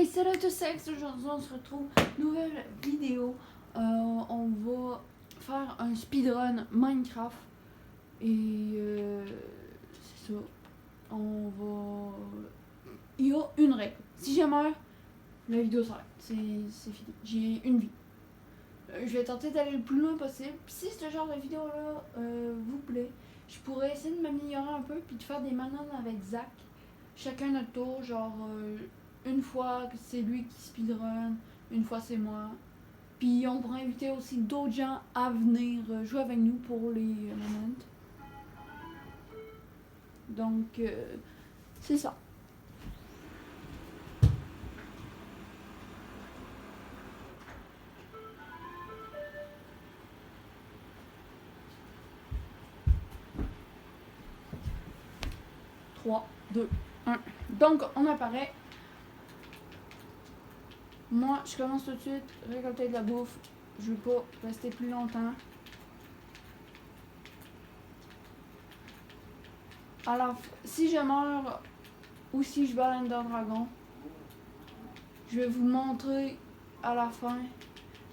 Hey, salut à tous, Alex. Aujourd'hui on se retrouve, nouvelle vidéo. On va faire un speedrun Minecraft. Et c'est ça. On va... Il y a une règle. Si je meurs, la vidéo s'arrête. C'est fini. J'ai une vie. Je vais tenter d'aller le plus loin possible. Puis si ce genre de vidéo-là vous plaît, je pourrais essayer de m'améliorer un peu puis de faire des mananes avec Zach. Chacun notre tour, genre une fois c'est lui qui speedrun, une fois c'est moi. Puis on pourrait inviter aussi d'autres gens à venir jouer avec nous pour les moments. Donc c'est ça. Trois, deux, un. Donc on apparaît. Moi je commence tout de suite, récolter de la bouffe. Je veux pas rester plus longtemps. Alors, si je meurs ou si je bats l'Ender Dragon, je vais vous montrer à la fin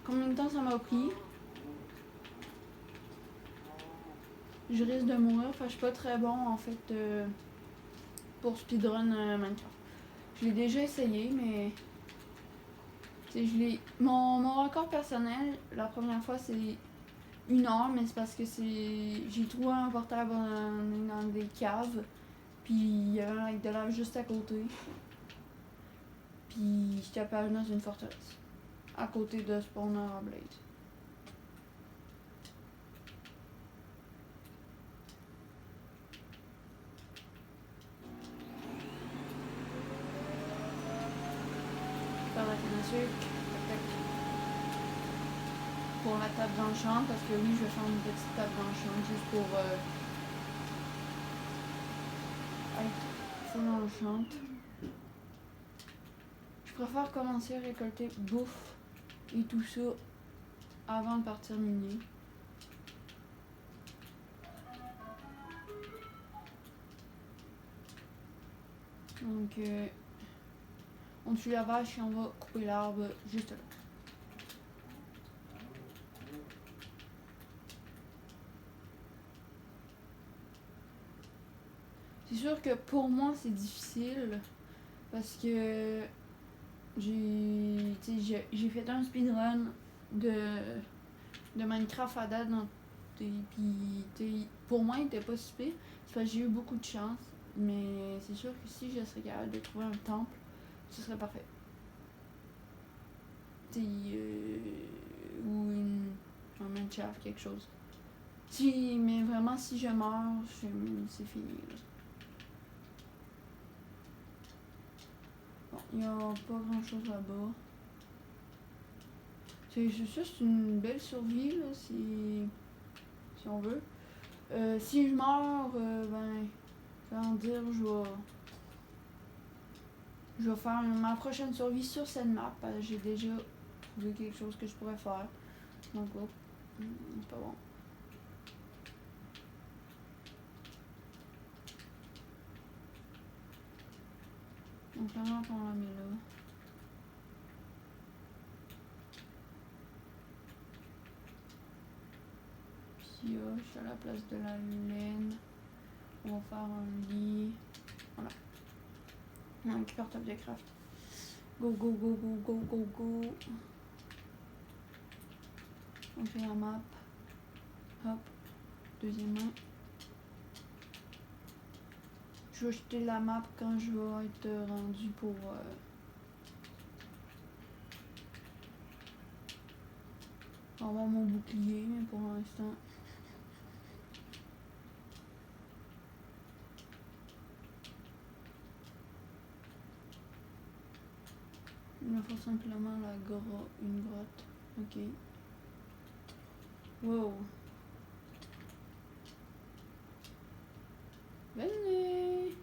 combien de temps ça m'a pris. Je risque de mourir, enfin je suis pas très bon en fait pour speedrun Minecraft. Je l'ai déjà essayé, mais mon record personnel, la première fois c'est 1 heure, mais c'est parce que j'ai trouvé un portable dans des caves, puis il y avait un lac de lave juste à côté. Puis j'étais apparu dans une forteresse, à côté de Spawner à Blaze. Faire la canne à sucre, tac. Pour la table d'enchant, parce que oui, je vais faire une petite table d'enchant juste pour être full enchant. Je préfère commencer à récolter bouffe et tout ça avant de partir miner. Donc on tue la vache et on va couper l'arbre juste là. C'est sûr que pour moi c'est difficile parce que j'ai fait un speedrun de Minecraft à date, puis pour moi il était pas si pire, c'est parce que j'ai eu beaucoup de chance, mais c'est sûr que si je serais capable de trouver un temple, ce serait parfait. Ou un Minecraft, quelque chose. Mais vraiment si je meurs, c'est fini là. Bon, il n'y a pas grand chose là-bas. C'est juste une belle survie là, si on veut. Si je meurs, comment dire, je vais faire ma prochaine survie sur cette map. J'ai déjà trouvé quelque chose que je pourrais faire. Donc, oh, c'est pas bon. Donc, la map, on la met là. Puis, je suis à la place de la laine. On va faire un lit. Voilà. Un portable de craft. Go, go, go, go, go, go, go. On fait la map. Hop. Deuxième main. Je vais jeter la map quand je vais être rendu pour avoir mon bouclier, mais pour l'instant. Il me faut simplement une grotte. Ok. Wow. Venez.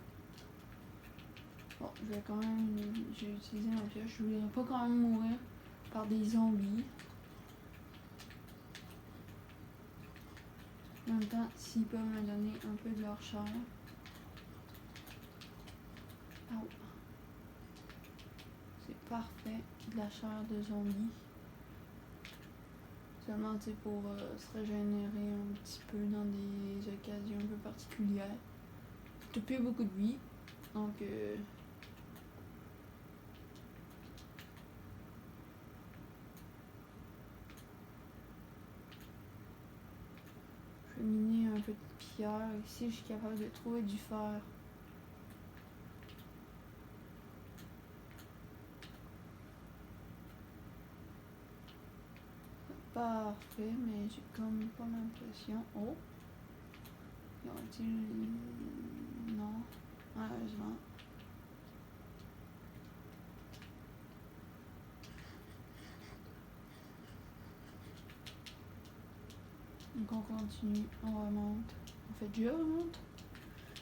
Bon, je vais quand même... J'ai utilisé ma pioche. Je voudrais pas quand même mourir par des zombies. En même temps, s'ils peuvent me donner un peu de leur chair. C'est parfait de la chair de zombie. Seulement, tu sais, pour se régénérer un petit peu dans des occasions un peu particulières. T'as plus beaucoup de vie, donc je vais miner un peu de pierre. Ici, je suis capable de trouver du fer. Parfait, mais j'ai comme pas l'impression. Oh! Y a-t-il. Non, malheureusement. Donc on continue, on remonte. En fait, je remonte.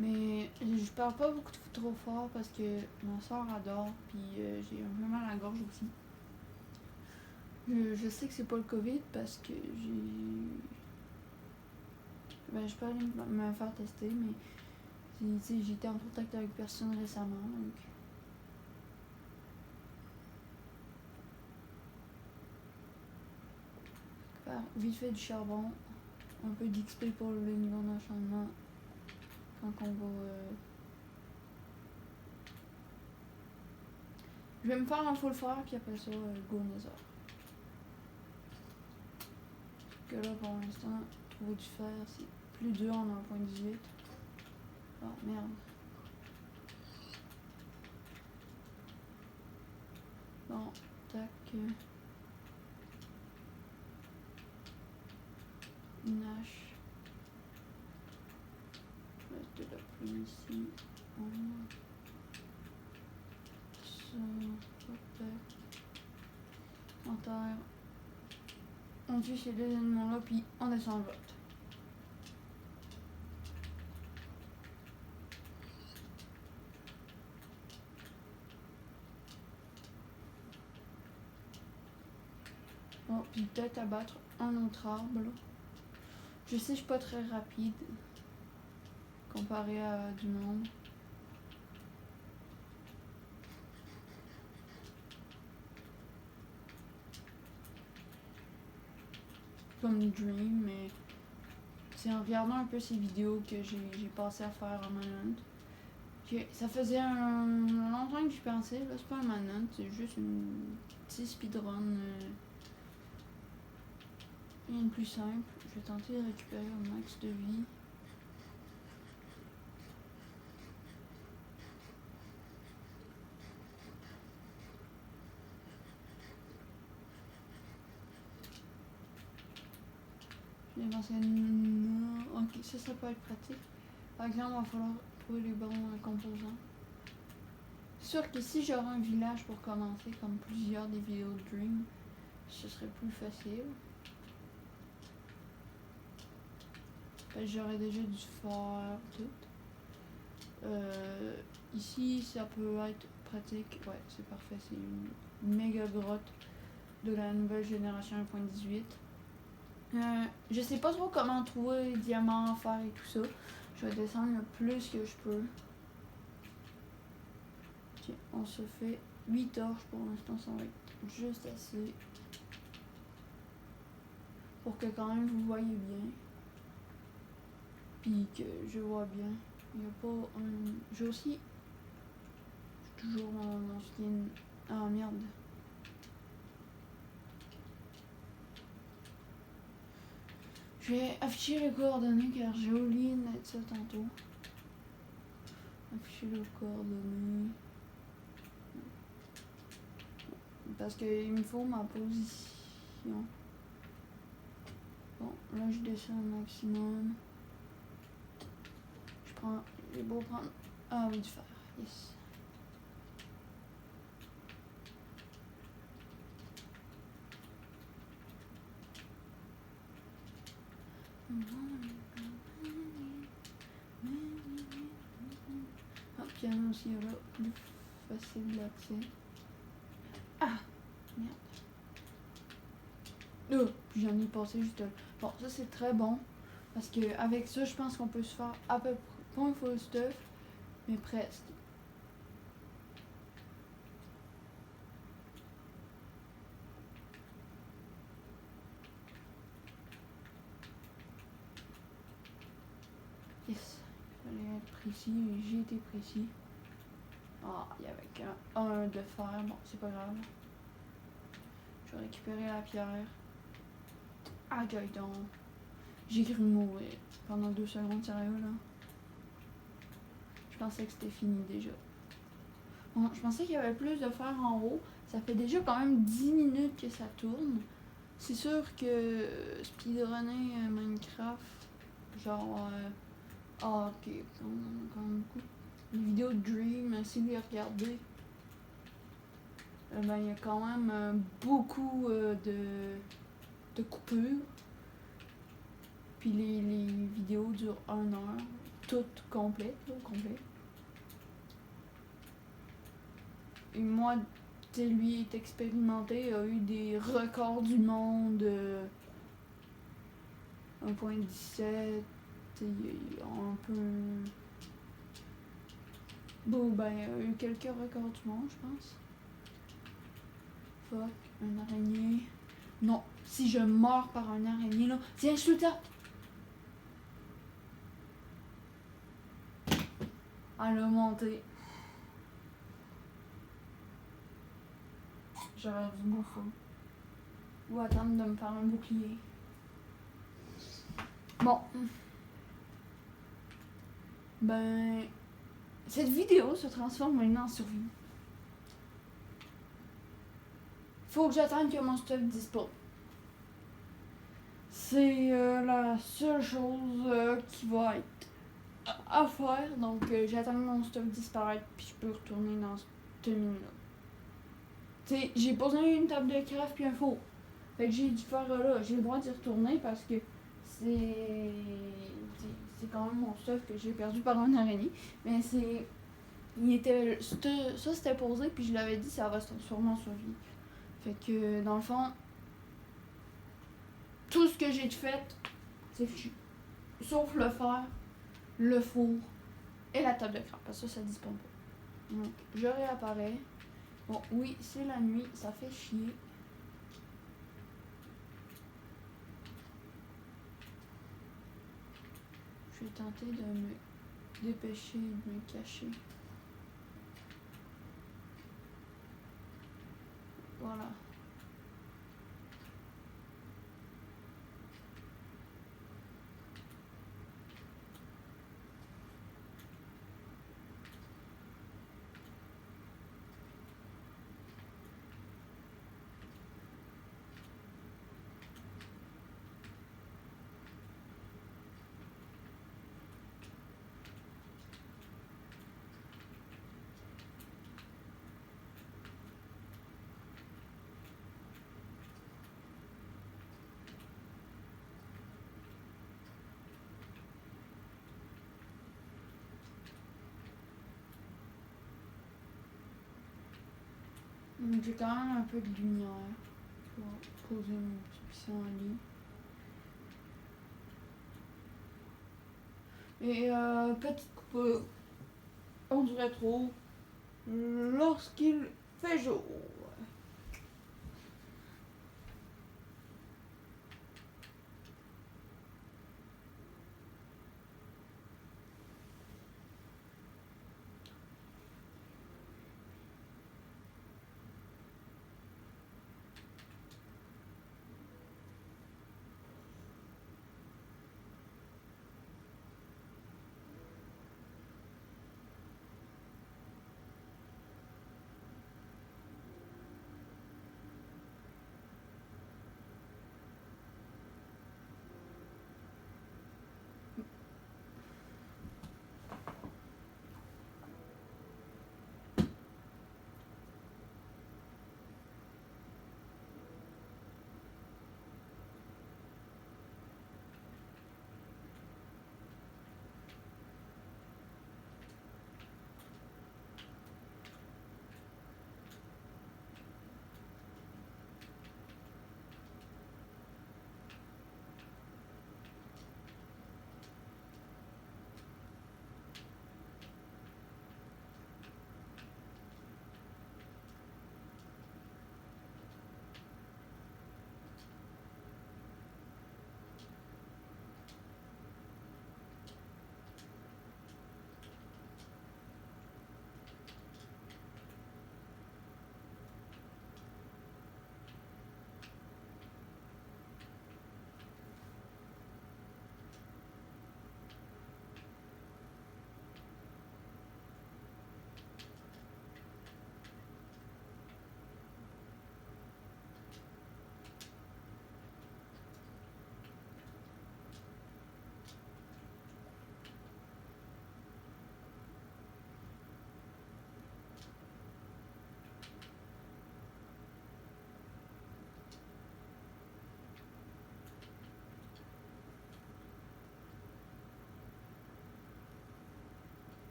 Mais je parle pas beaucoup trop fort parce que ma soeur adore, puis j'ai un peu mal à la gorge aussi. Je sais que c'est pas le COVID parce que je peux aller me faire tester, mais j'ai été en contact avec personne récemment, donc. Faire vite fait du charbon, un peu d'XP pour le niveau d'enchaînement quand on va. Je vais me faire un full fer, puis après ça, go Nether. Que là, pour l'instant, trouver du fer, c'est plus dur en 1.18. Ah, merde. Bon, tac. Une hache. Je vais mettre de la pluie ici. Ça, tac. En terre. On tue ces deux éléments-là, puis on descend le vote. Bon, puis peut-être abattre un autre arbre, là. Je sais, je suis pas très rapide comparé à du monde. Comme Dream, mais c'est en regardant un peu ces vidéos que j'ai passé à faire un manhunt. Ça faisait longtemps que j'y pensais, là c'est pas un manhunt, c'est juste une petite speedrun. Une plus simple. Je vais tenter de récupérer un max de vie. Je vais lancer non. Ok, ça peut être pratique. Par exemple, il va falloir trouver les bons composants. C'est sûr que si j'aurais un village pour commencer, comme plusieurs des vidéos de Dream, ce serait plus facile. J'aurais déjà dû faire tout. Ici, ça peut être pratique. Ouais, c'est parfait. C'est une méga grotte de la nouvelle génération 1.18. Je sais pas trop comment trouver les diamants, fer et tout ça. Je vais descendre le plus que je peux. Ok, on se fait 8 torches pour l'instant, ça va être juste assez. Pour que quand même vous voyez bien. Puis que je vois bien. Il n'y a pas un. J'ai aussi. J'ai toujours mon skin. Ah merde. Je vais afficher les coordonnées car j'ai oublié de mettre ça tantôt. Afficher les coordonnées. Parce qu'il me faut ma position. Bon, là je descends au maximum. J'ai beau prendre. Ah oui, du fer. Yes. Ah, piano aussi, là, plus facile d'accès. Ah, merde. Puis j'en ai passé juste là. Bon, ça c'est très bon. Parce que avec ça, je pense qu'on peut se faire à peu près, pas un full stuff, mais presque. précis, j'ai été précis. Ah, il y avait qu'un de fer, bon, c'est pas grave. Je vais récupérer la pierre. Ah, j'aille donc. J'ai cru mourir pendant 2 secondes, sérieux là. Je pensais que c'était fini déjà. Bon, je pensais qu'il y avait plus de fer en haut. Ça fait déjà quand même 10 minutes que ça tourne. C'est sûr que speedrunner Minecraft, genre... ah ok, comme beaucoup. Les vidéos de Dream, si vous les regardez, ben il y a quand même beaucoup de coupures. Puis les vidéos durent 1 heure, toutes complètes, au complet. Et moi, lui est expérimenté, a eu des records du monde, 1.17, un peu... Bon, ben, il a eu quelques records du monde, je pense. Fuck, une araignée. Non, si je meurs par une araignée, là... Tiens, je te tape! Elle a monté. J'aurais dû bouffer. Ou attendre de me faire un bouclier. Bon. Ben... Cette vidéo se transforme maintenant en survie. Faut que j'attende que mon stuff disparaisse. C'est la seule chose qui va être à faire. Donc j'attends que mon stuff disparaisse puis je peux retourner dans cette mine-là. T'sais, j'ai posé une table de craft puis un four. Fait que j'ai dû faire là. J'ai le droit d'y retourner parce que c'est quand même mon stuff que j'ai perdu par un araignée. Mais c'est... Ça c'était posé puis je l'avais dit ça va se transformer en survie. Fait que dans le fond, tout ce que j'ai fait, c'est fichu. Sauf le fer, le four et la table de craft. Parce que ça disparaît pas. Donc je réapparais. Bon oui, c'est la nuit, ça fait chier. Je vais tenter de me dépêcher, de me cacher. Voilà. J'ai quand même un peu de lumière pour poser mon petit pissenlit. Et petite coupure, on dirait trop, lorsqu'il fait jour.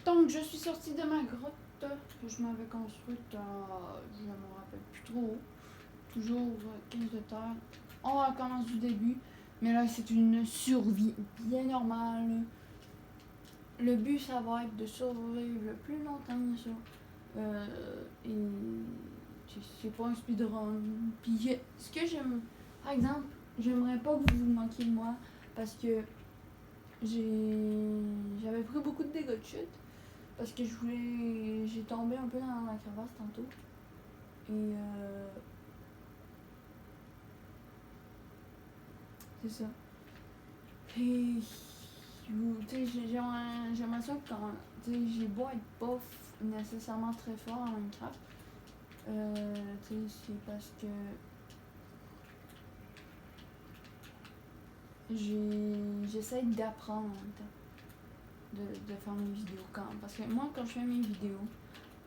Donc, je suis sortie de ma grotte que je m'avais construite, je ne me rappelle plus trop, toujours 15 de terre. On recommence du début, mais là, c'est une survie bien normale. Le but, ça va être de survivre le plus longtemps, bien sûr. Et c'est pas un speedrun. Puis, ce que j'aime, par exemple, j'aimerais pas que vous vous moquiez de moi parce que j'avais pris beaucoup de dégâts de chute. Parce que j'ai tombé un peu dans la crevasse tantôt. Et c'est ça. Et j'aimerais ça que quand j'ai beau être pas nécessairement très fort en Minecraft. C'est parce que j'essaie d'apprendre en même temps. De faire mes vidéos parce que moi quand je fais mes vidéos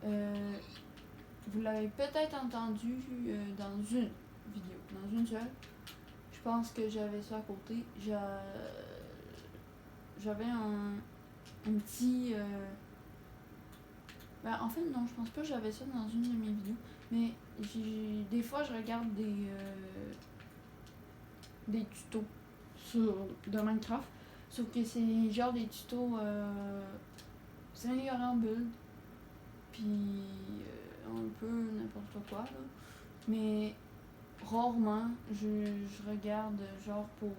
vous l'avez peut-être entendu dans une vidéo, dans une seule, je pense que j'avais ça à côté, j'avais un petit en fait non, je pense pas que j'avais ça dans une de mes vidéos, mais des fois je regarde des tutos de Minecraft. Sauf que c'est genre des tutos s'améliorer en build, puis un peu n'importe quoi là. Mais rarement je regarde genre pour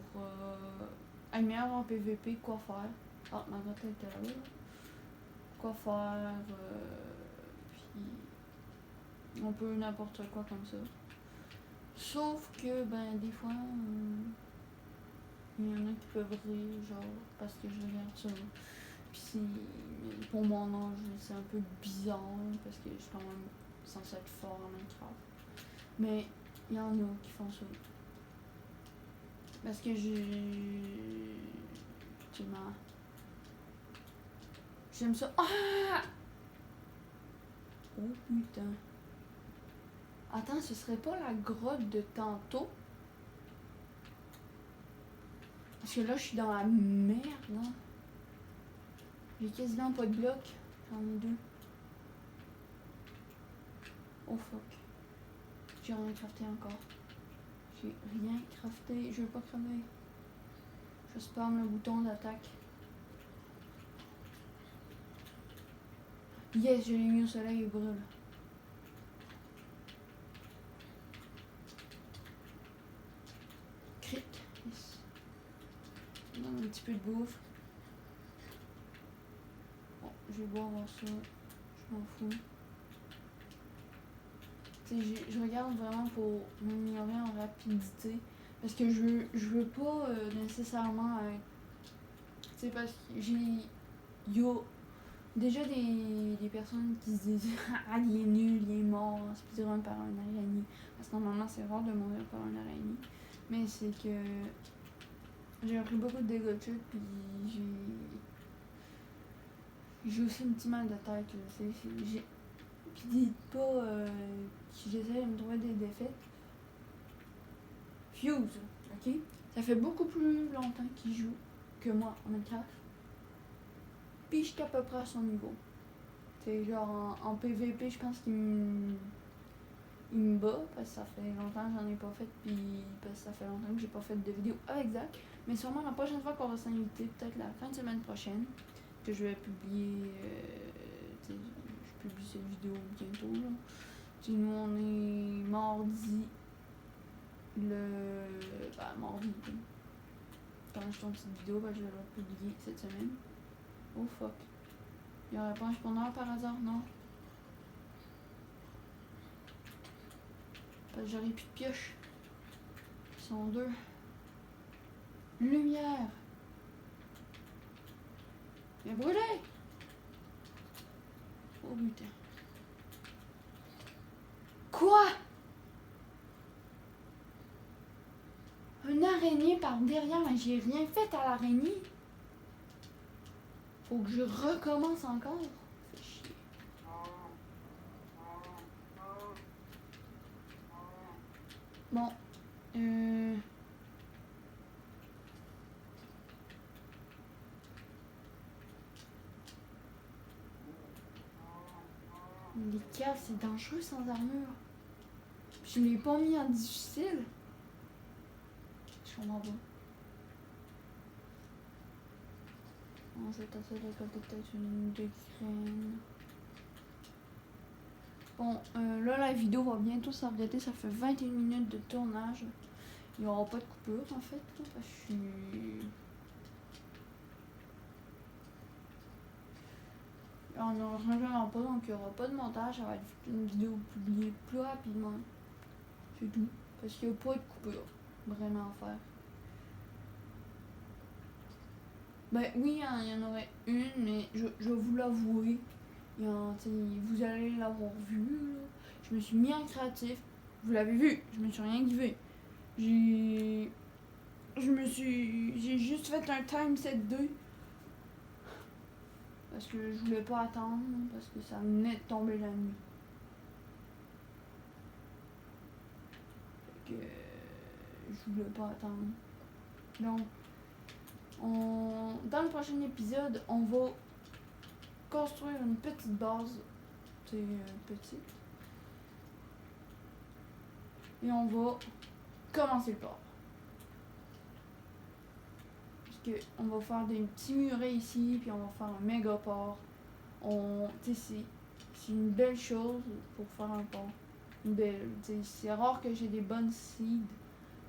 être meilleur en PVP, quoi faire. Ah, ma grotte était là. Quoi faire, puis un peu n'importe quoi comme ça. Sauf que des fois il y en a qui peuvent rire, genre, parce que je regarde ça. Puis pour mon âge, c'est un peu bizarre, parce que je suis quand même censée être fort en Minecraft. Mais il y en a qui font ça. Parce que j'aime ça. Ah! Oh putain. Attends, ce serait pas la grotte de tantôt? Parce que là, je suis dans la merde, là. J'ai quasiment pas de bloc. J'en ai 2. Oh fuck. J'ai rien crafté encore. J'ai rien crafté. Je veux pas crever. Je spam le bouton d'attaque. Yes, je l'ai mis au soleil et brûle. Crit. Yes. Je donne un petit peu de bouffe. Bon, je vais boire ça. Je m'en fous. Je regarde vraiment pour m'améliorer en rapidité. Parce que je veux pas nécessairement être. Tu sais, parce que y a déjà des personnes qui se disent ah, il est nul, il est mort, speedrun par un araignée. Parce que normalement, c'est rare de mourir par un araignée. Mais c'est que j'ai pris beaucoup de dégâts de chute, puis j'ai aussi un petit mal de tête. Puis dites pas que j'essaie de me trouver des défaites. Fuse, ok? Ça fait beaucoup plus longtemps qu'il joue que moi en Minecraft. Puis je suis à peu près à son niveau. C'est genre en PVP, je pense qu'il me bat parce que ça fait longtemps que j'en ai pas fait, puis parce que ça fait longtemps que j'ai pas fait de vidéo avec Zach. Mais sûrement la prochaine fois qu'on va s'inviter, peut-être la fin de semaine prochaine, que je vais publier. Je publie cette vidéo bientôt. Là. Nous on est mardi. Mardi. Quand je tourne cette vidéo, je vais la publier cette semaine. Oh fuck. Il y aurait pas un spawner par hasard, non? Parce que j'aurais plus de pioche. Ils sont 2. Lumière! Il a brûlé! Oh putain. Quoi? Une araignée par derrière, mais j'ai rien fait à l'araignée. Faut que je recommence encore. Fait chier. Bon. Les caves, c'est dangereux sans armure. Je l'ai pas mis en difficile. Je comprends pas. On je vais tenter de récolter peut-être une de graines. Bon, là, la vidéo va bientôt s'arrêter. Ça fait 21 minutes de tournage. Il n'y aura pas de coupure, en fait. Là, parce que je suis... On n'en changera pas, donc il n'y aura pas de montage. Ça va être une vidéo publiée plus rapidement. C'est tout. Parce qu'il n'y a pas de coupure vraiment à faire. Ben oui, hein, il y en aurait une, mais je vais vous l'avouer. Vous allez l'avoir vu. Là. Je me suis mis en créatif. Vous l'avez vu, je me suis rien givé. J'ai juste fait un time set 2. Parce que je voulais pas attendre, parce que ça venait de tomber la nuit. Fait que je voulais pas attendre. Donc, dans le prochain épisode, on va construire une petite base. C'est petite. Et on va commencer le port. On va faire des petits murets ici, puis on va faire un méga port. C'est une belle chose pour faire un port. C'est rare que j'ai des bonnes seeds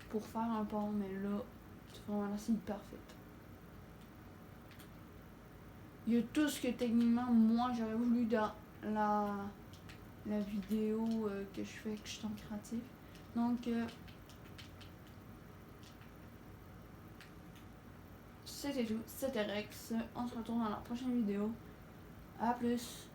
pour faire un port, mais là, c'est vraiment la seed parfaite. Il y a tout ce que techniquement, moi, j'aurais voulu dans la vidéo que je fais, que je suis en créatif. Donc, c'était tout. C'était Rex. On se retrouve dans la prochaine vidéo. A plus.